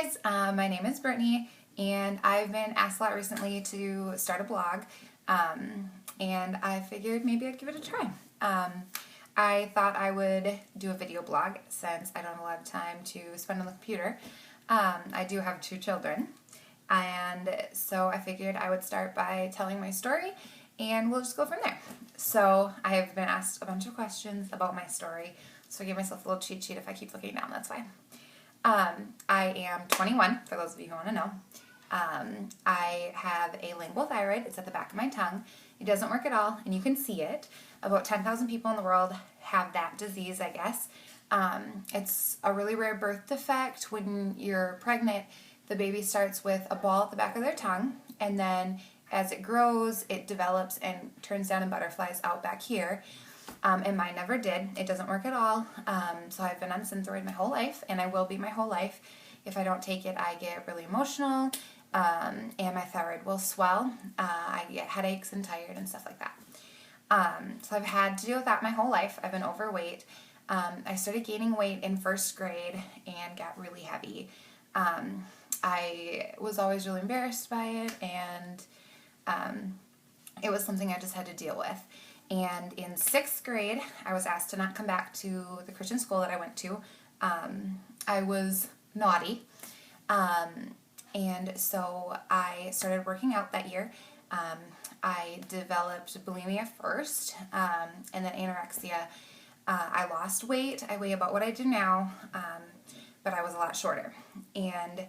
guys, my name is Brittany, and I've been asked a lot recently to start a blog, and I figured maybe I'd give it a try. I thought I would do a video blog since I don't have a lot of time to spend on the computer. I do have 2 children, and so I figured I would start by telling my story, and we'll just go from there. So I have been asked a bunch of questions about my story, so I gave myself a little cheat sheet. If I keep looking down, that's why. I am 21, for those of you who want to know. I have a lingual thyroid. It's at the back of my tongue. It doesn't work at all, and you can see it. About 10,000 people in the world have that disease, I guess. It's a really rare birth defect. When you're pregnant, the baby starts with a ball at the back of their tongue, and then as it grows, it develops and turns down and butterflies out back here. And mine never did. It doesn't work at all. So I've been on Synthroid my whole life, and I will be my whole life. If I don't take it, I get really emotional, and my thyroid will swell. I get headaches and tired and stuff like that. So I've had to deal with that my whole life. I've been overweight. I started gaining weight in 1st grade and got really heavy. I was always really embarrassed by it, and it was something I just had to deal with. And in 6th grade, I was asked to not come back to the Christian school that I went to. I was naughty, and so I started working out that year. I developed bulimia first, and then anorexia. I lost weight. I weigh about what I do now, but I was a lot shorter. And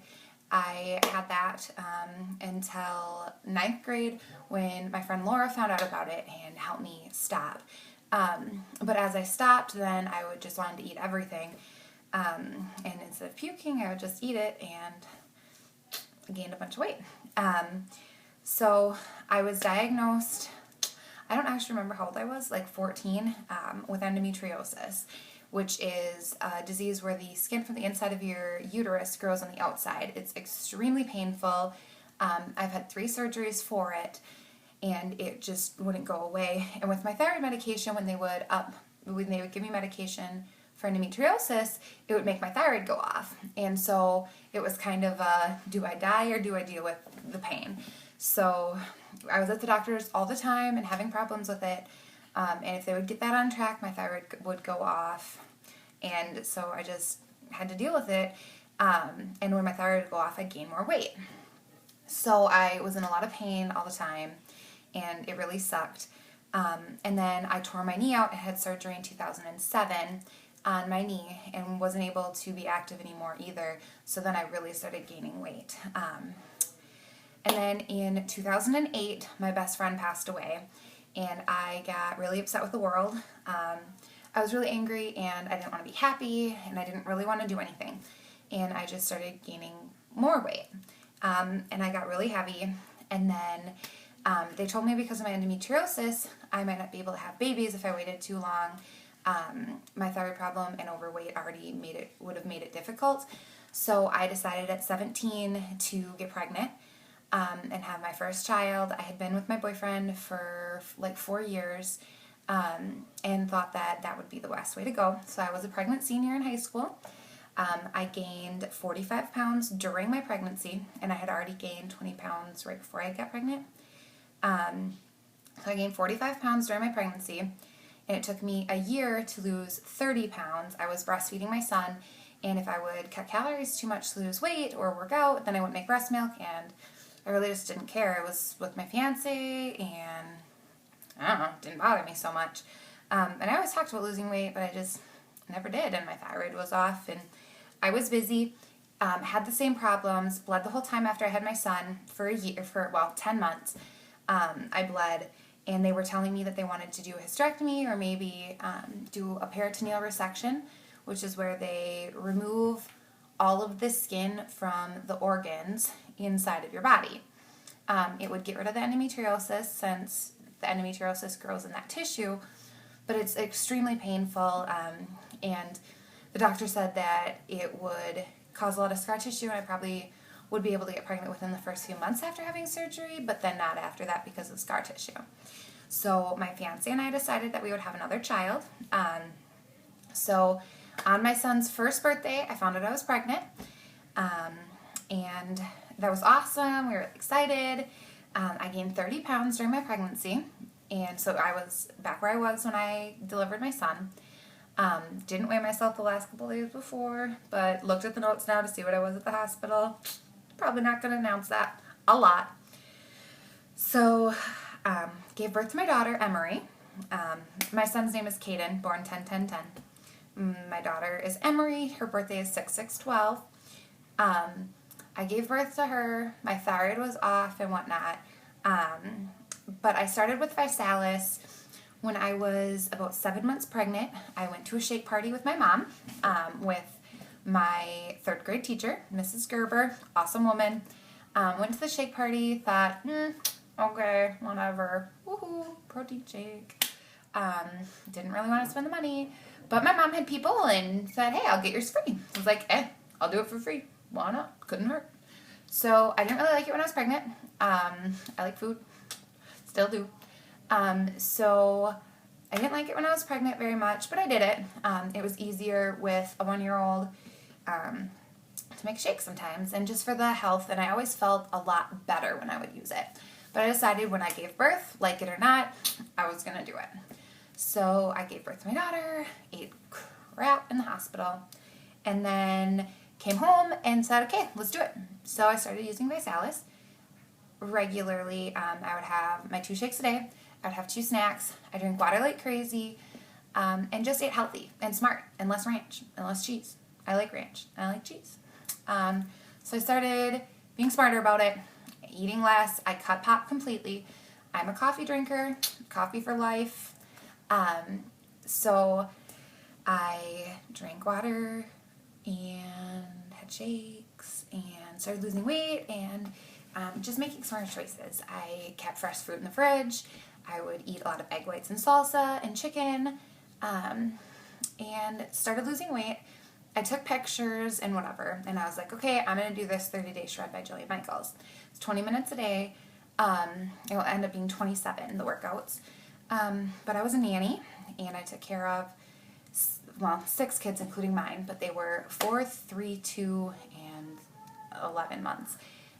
I had that until 9th grade when my friend Laura found out about it and helped me stop. But as I stopped, then I would just want to eat everything. And instead of puking, I would just eat it, and I gained a bunch of weight. So I was diagnosed, I don't actually remember how old I was, like 14, with endometriosis, which is a disease where the skin from the inside of your uterus grows on the outside. It's extremely painful. I've had 3 surgeries for it, and it just wouldn't go away. And with my thyroid medication, when they would give me medication for endometriosis, it would make my thyroid go off. And so it was kind of a, do I die or do I deal with the pain? So I was at the doctors all the time and having problems with it. And if they would get that on track, my thyroid would go off. And so I just had to deal with it. And when my thyroid would go off, I'd gain more weight. So I was in a lot of pain all the time, and it really sucked. And then I tore my knee out. I had surgery in 2007 on my knee and wasn't able to be active anymore either. So then I really started gaining weight. And then in 2008, my best friend passed away, and I got really upset with the world. I was really angry, and I didn't want to be happy, and I didn't really want to do anything. And I just started gaining more weight. And I got really heavy, and then they told me because of my endometriosis, I might not be able to have babies if I waited too long. My thyroid problem and overweight already would have made it difficult. So I decided at 17 to get pregnant. And have my first child. I had been with my boyfriend for like 4 years, and thought that that would be the best way to go. So I was a pregnant senior in high school. I gained 45 pounds during my pregnancy, and I had already gained 20 pounds right before I got pregnant. So I gained 45 pounds during my pregnancy, and it took me a year to lose 30 pounds. I was breastfeeding my son, and if I would cut calories too much to lose weight or work out, then I wouldn't make breast milk, and I really just didn't care. I was with my fiance, and I don't know, it didn't bother me so much. And I always talked about losing weight, but I just never did, and my thyroid was off, and I was busy, had the same problems, bled the whole time after I had my son for 10 months. I bled, and they were telling me that they wanted to do a hysterectomy or maybe do a peritoneal resection, which is where they remove all of the skin from the organs inside of your body. It would get rid of the endometriosis, since the endometriosis grows in that tissue, but it's extremely painful, and the doctor said that it would cause a lot of scar tissue, and I probably would be able to get pregnant within the first few months after having surgery, but then not after that because of scar tissue. So my fiance and I decided that we would have another child. So on my son's first birthday, I found out I was pregnant. And that was awesome. We were excited. I gained 30 pounds during my pregnancy. And so I was back where I was when I delivered my son. Didn't weigh myself the last couple days before, but looked at the notes now to see what I was at the hospital. Probably not going to announce that a lot. So, gave birth to my daughter, Emery. My son's name is Caden, born 10-10-10. My daughter is Emery. Her birthday is 6-6-12. I gave birth to her. My thyroid was off and whatnot. But I started with Visalis when I was about 7 months pregnant. I went to a shake party with my mom, with my 3rd grade teacher, Mrs. Gerber, awesome woman. Went to the shake party, thought, okay, whatever, woohoo, protein shake. Didn't really want to spend the money, but my mom had people and said, hey, I'll get yours free. I was like, I'll do it for free. Why not? Couldn't hurt. So I didn't really like it when I was pregnant. I like food. Still do. So I didn't like it when I was pregnant very much, but I did it. It was easier with a 1-year-old to make shakes sometimes, and just for the health, and I always felt a lot better when I would use it. But I decided when I gave birth, like it or not, I was going to do it. So I gave birth to my daughter, ate crap in the hospital, and then came home and said, okay, let's do it. So I started using Visalis regularly. I would have my 2 shakes a day. I would have 2 snacks. I drink water like crazy, and just ate healthy and smart and less ranch and less cheese. I like ranch. I like cheese. So I started being smarter about it, eating less. I cut pop completely. I'm a coffee drinker, coffee for life. So I drank water and had shakes and started losing weight and just making smarter choices. I kept fresh fruit in the fridge. I would eat a lot of egg whites and salsa and chicken, and started losing weight. I took pictures and whatever, and I was like, okay, I'm going to do this 30-day shred by Jillian Michaels. It's 20 minutes a day. It will end up being 27, the workouts. But I was a nanny, and I took care of, 6 kids, including mine, but they were 4, 3, 2, and 11 months.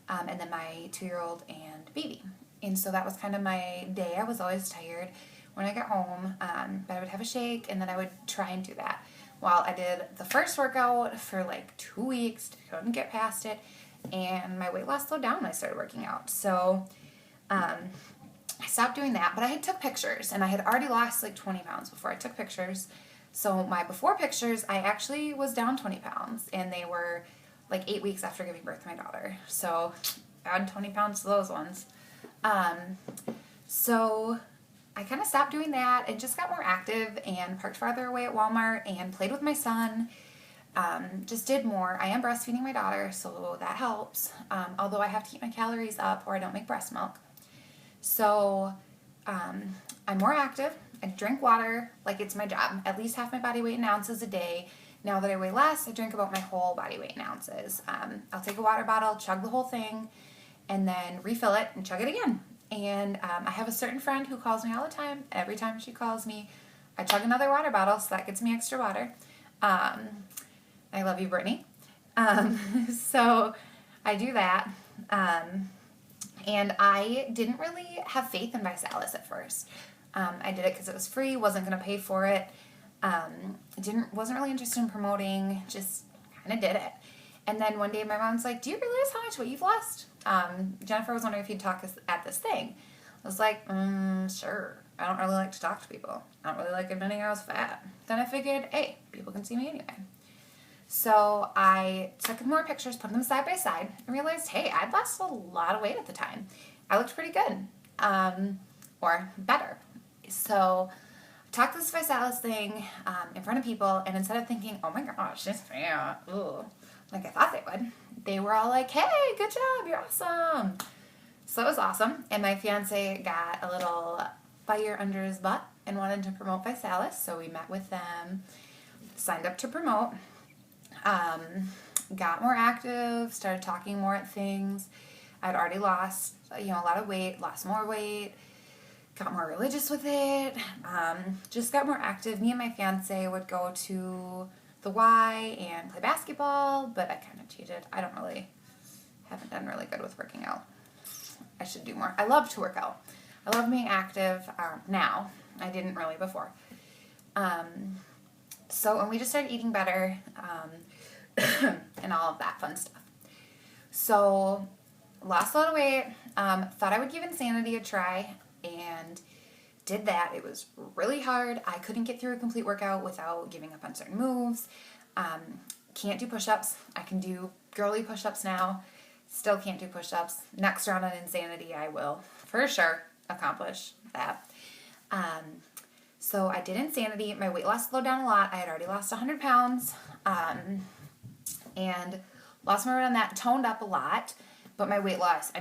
And then my 2-year-old and baby. And so that was kind of my day. I was always tired when I got home, but I would have a shake, and then I would try and do that. Well, I did the first workout for like 2 weeks, couldn't get past it, and my weight loss slowed down when I started working out. So I stopped doing that, but I had took pictures, and I had already lost like 20 pounds before I took pictures. So my before pictures, I actually was down 20 pounds, and they were like 8 weeks after giving birth to my daughter. So add 20 pounds to those ones. So I kind of stopped doing that and just got more active and parked farther away at Walmart and played with my son. Just did more. I am breastfeeding my daughter, so that helps. Although I have to keep my calories up or I don't make breast milk. So I'm more active. I drink water like it's my job. At least half my body weight in ounces a day. Now that I weigh less, I drink about my whole body weight in ounces. I'll take a water bottle, chug the whole thing, and then refill it and chug it again. And I have a certain friend who calls me all the time. Every time she calls me, I chug another water bottle, so that gets me extra water. I love you, Brittany. So I do that. And I didn't really have faith in Visalis at first. I did it because it was free, wasn't going to pay for it. Wasn't really interested in promoting, just kind of did it. And then one day my mom's like, do you realize how much weight you've lost? Jennifer was wondering if you'd talk at this thing. I was like, sure. I don't really like to talk to people. I don't really like admitting I was fat. Then I figured, hey, people can see me anyway. So I took more pictures, put them side by side, and realized, hey, I'd lost a lot of weight at the time. I looked pretty good, or better. So I talked this Visalis thing in front of people, and instead of thinking, oh my gosh, she's fat, ugh, like I thought they would, they were all like, hey, good job, you're awesome. So it was awesome, and my fiance got a little fire under his butt and wanted to promote Visalis, so we met with them, signed up to promote, got more active, started talking more at things. I'd already lost, a lot of weight, lost more weight, got more religious with it, just got more active. Me and my fiance would go to the Y and play basketball, but I kind of cheated. I don't really haven't done really good with working out. I should do more. I love to work out. I love being active now. I didn't really before. And we just started eating better and all of that fun stuff. So lost a lot of weight, thought I would give Insanity a try, and did that. It was really hard. I couldn't get through a complete workout without giving up on certain moves. Can't do push-ups. I can do girly push-ups now. Still can't do push-ups. Next round on Insanity, I will for sure accomplish that. So I did Insanity. My weight loss slowed down a lot. I had already lost 100 pounds and lost my weight on that, toned up a lot. But my weight loss,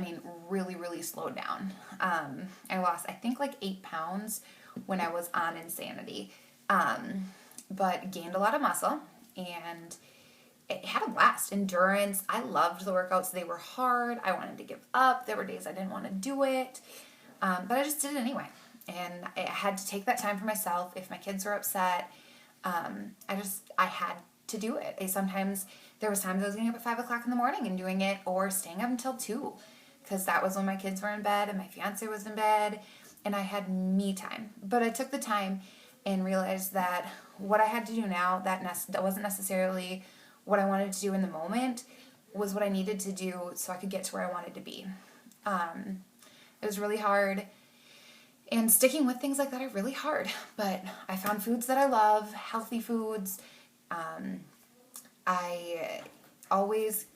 really, really slowed down. I lost, I think, like 8 pounds when I was on Insanity. But gained a lot of muscle, and it had a blast. Endurance. I loved the workouts. They were hard. I wanted to give up. There were days I didn't want to do it. But I just did it anyway. And I had to take that time for myself. If my kids were upset, I had to do it. There was times I was getting up at 5 o'clock in the morning and doing it, or staying up until 2, because that was when my kids were in bed and my fiance was in bed, and I had me time. But I took the time and realized that what I had to do now, that wasn't necessarily what I wanted to do in the moment, was what I needed to do so I could get to where I wanted to be. It was really hard, and sticking with things like that are really hard, but I found foods that I love, healthy foods. I always